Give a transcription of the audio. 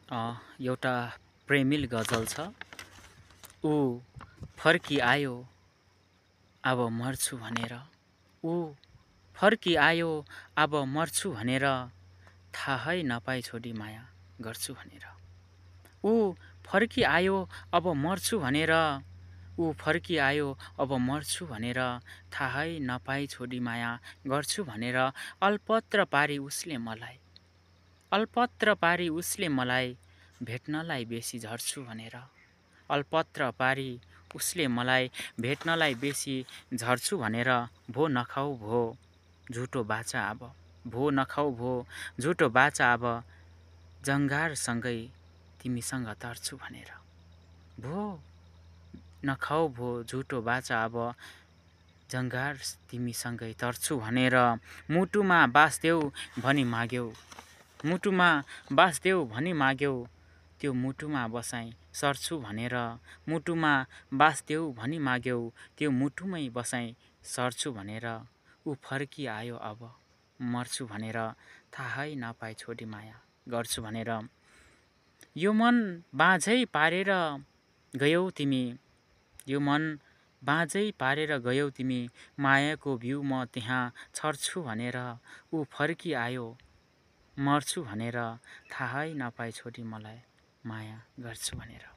एउटा प्रेमिल गजल छ। ऊ फर्किआयो अब मर्छु भनेर, ऊ फर्किआयो अब मर्छु भनेर, थाहै नपाई छोडी माया गर्छु भनेर। ऊ फर्किआयो अब मर्छु भनेर, ऊ फर्किआयो अब मर्छु भनेर, थाहै नपाई छोडी माया गर्छु भनेर। अल्पत्र पारी उसले मलाई, अल्पत्र पारी उसले मलाई, भेट्नलाई बेसी झर्छु भनेर। अल्पत्र पारी उसले मलाई, भेट्नलाई बेसी झर्छु भनेर। भो नखाऊ भो झुटो बाचा अब, भो नखाऊ भो झुटो बाचा अब, जङ्गारसँगै तिमीसँग तर्छु भनेर। भो नखाऊ भो झुटो बाचा अब, जङ्गार तिमीसँगै तर्छु भनेर। मुटुमा बाँसदेऊ भनी माग्यौ, मुटुमा बाँसदेऊ भनी माग्यौ, त्यो मुटुमा बसाई सर्छु भनेर। मुटुमा बाँसदेऊ भनी माग्यौ, त्यो मुटुमै बसाई सर्छु भनेर। ऊ फर्किआयो अब मर्छु भनेर, थाहै नपाई छोडी माया गर्छु भनेर। यो मन बाँझै पारेर गयौ तिमी, यो मन बाँझै पारेर गयौ तिमी, मायाको बिउ म त्यहाँ छर्छु भनेर। ऊ फर्किआयो मर्छु भनेर, थाहै नपाई छोडी मलाई माया गर्छु भनेर।